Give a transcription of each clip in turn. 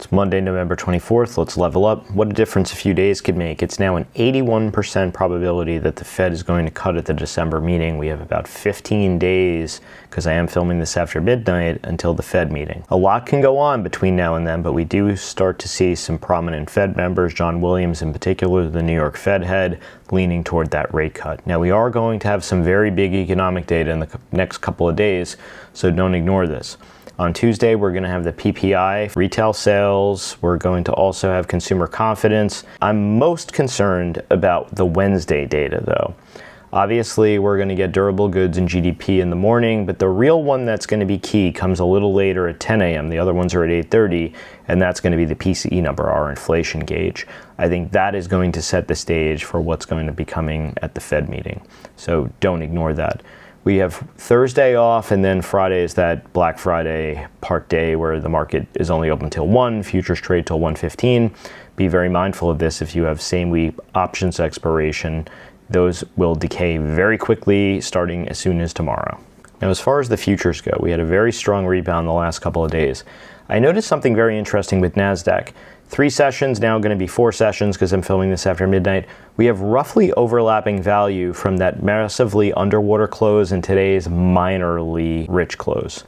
It's Monday, November 24th. Let's level up. What a difference a few days could make. It's now an 81% probability that the Fed is going to cut at the December meeting. We have about 15 days, because I am filming this after midnight, until the Fed meeting. A lot can go on between now and then, but we do start to see some prominent Fed members, John Williams in particular, the New York Fed head, leaning toward that rate cut. Now, we are going to have some very big economic data in the next couple of days, so don't ignore this. On Tuesday, we're going to have the PPI, retail sales. We're going to also have consumer confidence. I'm most concerned about the Wednesday data, though. Obviously, we're going to get durable goods and GDP in the morning, but the real one that's going to be key comes a little later at 10 a.m. The other ones are at 8:30, and that's going to be the PCE number, our inflation gauge. I think that is going to set the stage for what's going to be coming at the Fed meeting. So don't ignore that. We have Thursday off, and then Friday is that Black Friday part day where the market is only open till 1, futures trade till 1:15. Be very mindful of this. If you have same week options expiration, those will decay very quickly starting as soon as tomorrow. Now, as far as the futures go, we had a very strong rebound the last couple of days. I noticed something very interesting with NASDAQ. 3 sessions, now going to be 4 sessions because I'm filming this after midnight. We have roughly overlapping value from that massively underwater close and today's minorly rich close.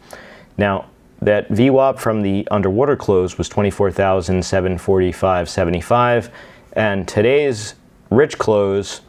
Now, that VWAP from the underwater close was 24,745.75, and today's rich close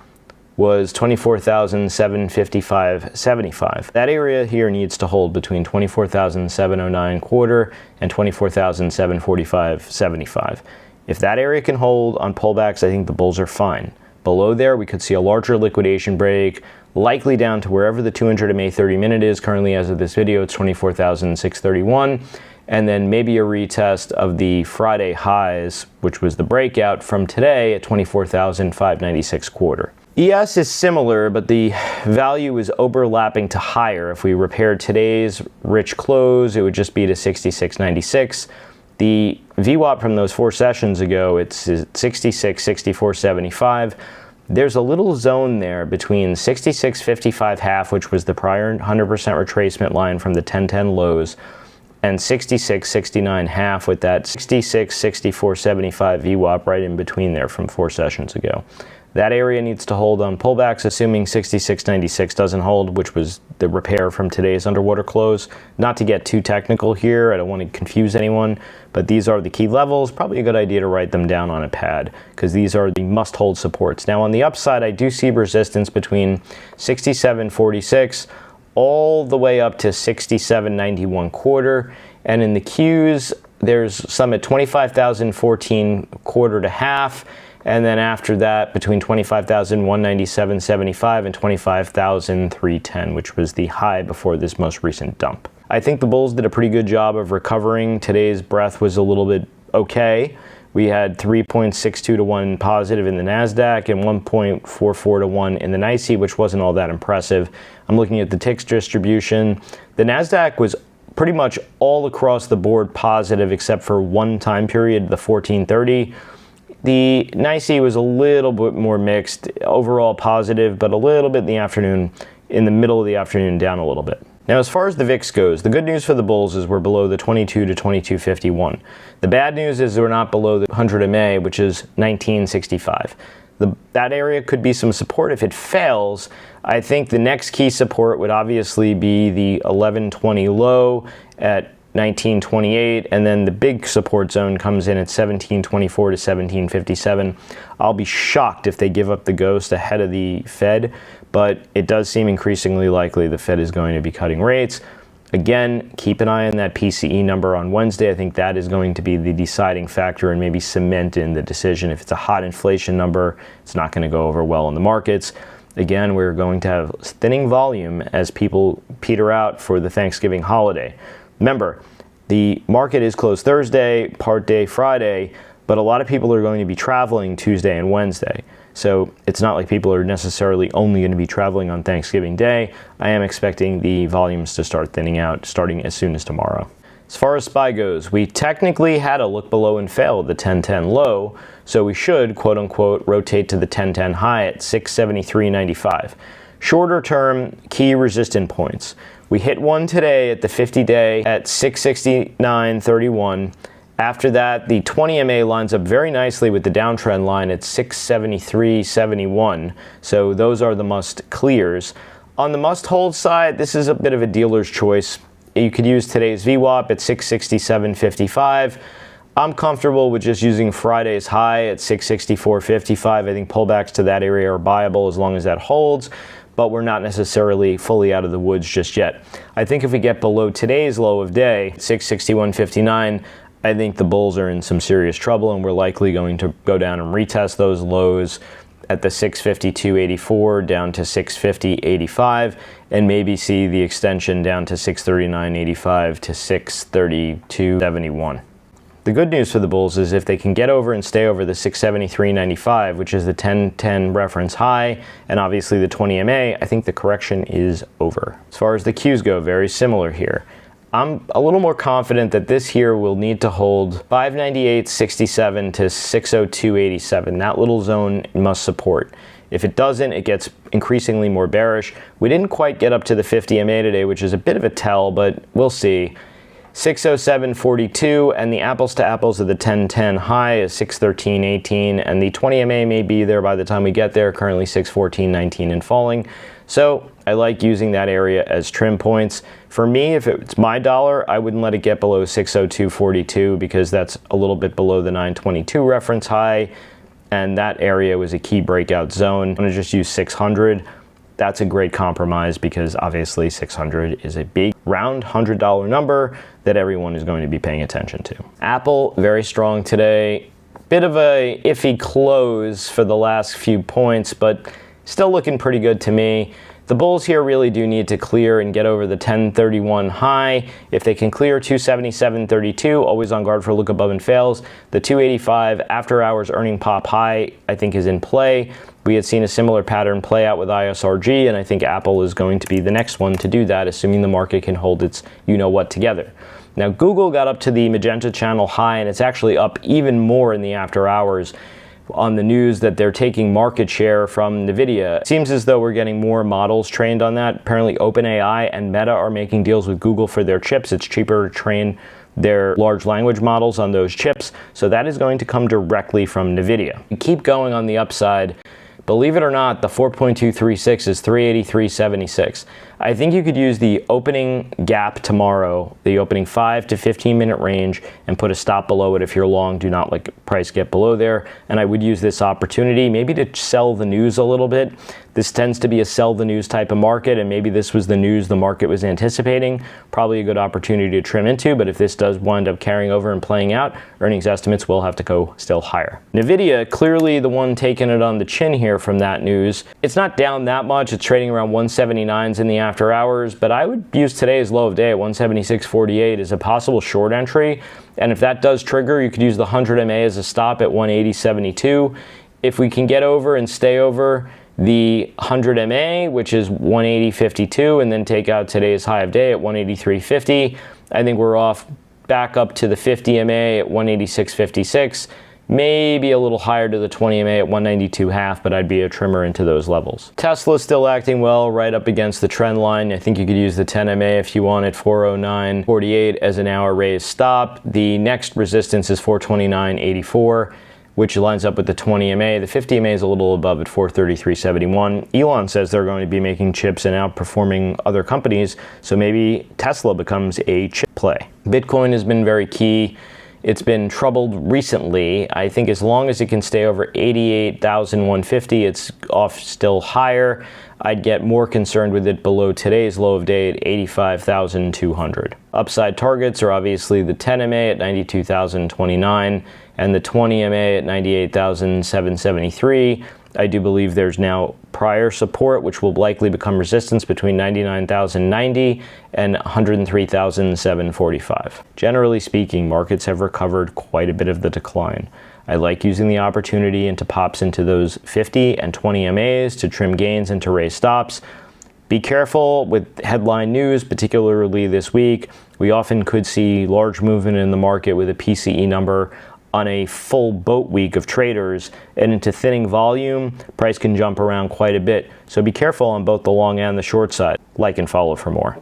was 24,755.75. That area here needs to hold between 24,709.25 and 24,745.75. If that area can hold on pullbacks, I think the bulls are fine. Below there, we could see a larger liquidation break, likely down to wherever the 200 MA 30-minute is. Currently, as of this video, it's 24,631. And then maybe a retest of the Friday highs, which was the breakout from today at 24,596.25. ES is similar, but the value is overlapping to higher. If we repaired today's rich close, it would just be to 66.96. The VWAP from those 4 sessions ago, it's 66, 64.75. There's a little zone there between 66.55 half, which was the prior 100% retracement line from the 1010 lows, and 66.69 half with that 66, 64.75 VWAP right in between there from 4 sessions ago. That area needs to hold on pullbacks, assuming 66.96 doesn't hold, which was the repair from today's underwater close. Not to get too technical here, I don't want to confuse anyone, but these are the key levels. Probably a good idea to write them down on a pad, because these are the must-hold supports. Now on the upside, I do see resistance between 67.46 all the way up to 67.91.25, and in the Qs, there's some at 25,014.25 to half, and then after that, between 25,197.75 and 25,310, which was the high before this most recent dump. I think the bulls did a pretty good job of recovering. Today's breath was a little bit okay. We had 3.62 to 1 positive in the NASDAQ and 1.44 to 1 in the NYSE, which wasn't all that impressive. I'm looking at the ticks distribution. The NASDAQ was pretty much all across the board positive except for one time period, the 1430. The NYSE was a little bit more mixed, overall positive, but a little bit in the afternoon, in the middle of the afternoon, down a little bit. Now, as far as the VIX goes, the good news for the bulls is we're below the 22 to 2251. The bad news is we're not below the 100 MA, which is 1965. That area could be some support. If it fails, I think the next key support would obviously be the 1120 low at 1928, and then the big support zone comes in at 1724 to 1757. I'll be shocked if they give up the ghost ahead of the Fed, but it does seem increasingly likely the Fed is going to be cutting rates. Again, keep an eye on that PCE number on Wednesday. I think that is going to be the deciding factor and maybe cement in the decision. If it's a hot inflation number, it's not going to go over well in the markets. Again, we're going to have thinning volume as people peter out for the Thanksgiving holiday. Remember, the market is closed Thursday, part day Friday, but a lot of people are going to be traveling Tuesday and Wednesday. So it's not like people are necessarily only going to be traveling on Thanksgiving Day. I am expecting the volumes to start thinning out starting as soon as tomorrow. As far as SPY goes, we technically had a look below and fail at the 1010 low, so we should, quote unquote, rotate to the 1010 high at 673.95. Shorter term, key resistance points. We hit one today at the 50-day at 669.31, After that, the 20 MA lines up very nicely with the downtrend line at 673.71. So those are the must clears. On the must hold side, this is a bit of a dealer's choice. You could use today's VWAP at 667.55. I'm comfortable with just using Friday's high at 664.55. I think pullbacks to that area are buyable as long as that holds, but we're not necessarily fully out of the woods just yet. I think if we get below today's low of day, 661.59, I think the bulls are in some serious trouble, and we're likely going to go down and retest those lows at the 652.84 down to 650.85, and maybe see the extension down to 639.85 to 632.71. The good news for the bulls is if they can get over and stay over the 673.95, which is the 10-10 reference high, and obviously the 20 MA, I think the correction is over. As far as the Qs go, very similar here. I'm a little more confident that this here will need to hold 598.67 to 602.87. That little zone must support. If it doesn't, it gets increasingly more bearish. We didn't quite get up to the 50 MA today, which is a bit of a tell, but we'll see. 607.42, and the apples to apples of the 10-10 high is 613.18, and the 20 MA may be there by the time we get there, currently 614.19 and falling. So I like using that area as trim points. For me, if it's my dollar, I wouldn't let it get below 602.42 because that's a little bit below the 922 reference high, and that area was a key breakout zone. I'm gonna just use 600. That's a great compromise because obviously 600 is a big round $100 number that everyone is going to be paying attention to. Apple, very strong today. Bit of a iffy close for the last few points, but still looking pretty good to me. The bulls here really do need to clear and get over the 1031 high. If they can clear 277.32, always on guard for look above and fails. The 285 after hours earning pop high, I think, is in play. We had seen a similar pattern play out with ISRG, and I think Apple is going to be the next one to do that, assuming the market can hold its you-know-what together. Now, Google got up to the magenta channel high, and it's actually up even more in the after hours on the news that they're taking market share from NVDA. It seems as though we're getting more models trained on that. Apparently OpenAI and META are making deals with Google for their chips. It's cheaper to train their large language models on those chips. So that is going to come directly from NVIDIA. Keep going on the upside. Believe it or not, the 4.236 is 383.76. I think you could use the opening gap tomorrow, the opening 5 to 15 minute range, and put a stop below it if you're long. Do not let price get below there. And I would use this opportunity maybe to sell the news a little bit. This tends to be a sell the news type of market, and maybe this was the news the market was anticipating. Probably a good opportunity to trim into, but if this does wind up carrying over and playing out, earnings estimates will have to go still higher. NVIDIA, clearly the one taking it on the chin here from that news. It's not down that much. It's trading around 179s in the after hours, but I would use today's low of day at 176.48 as a possible short entry. And if that does trigger, you could use the 100 MA as a stop at 180.72. If we can get over and stay over the 100 MA, which is 180.52, and then take out today's high of day at 183.50, I think we're off back up to the 50 MA at 186.56. Maybe a little higher to the 20 MA at 192.5, but I'd be a trimmer into those levels. Tesla's still acting well, right up against the trend line. I think you could use the 10 MA if you want at 409.48 as an hour raised stop. The next resistance is 429.84, which lines up with the 20 MA. The 50 MA is a little above at 433.71. Elon says they're going to be making chips and outperforming other companies, so maybe Tesla becomes a chip play. Bitcoin has been very key. It's been troubled recently. I think as long as it can stay over 88,150, it's off still higher. I'd get more concerned with it below today's low of day at 85,200. Upside targets are obviously the 10 MA at 92,029 and the 20 MA at 98,773. I do believe there's now prior support, which will likely become resistance between 99,090 and 103,745. Generally speaking, markets have recovered quite a bit of the decline. I like using the opportunity into pops into those 50 and 20 MAs to trim gains and to raise stops. Be careful with headline news, particularly this week. We often could see large movement in the market with a PCE number on a full boat week of traders, and into thinning volume, price can jump around quite a bit. So be careful on both the long and the short side. Like and follow for more.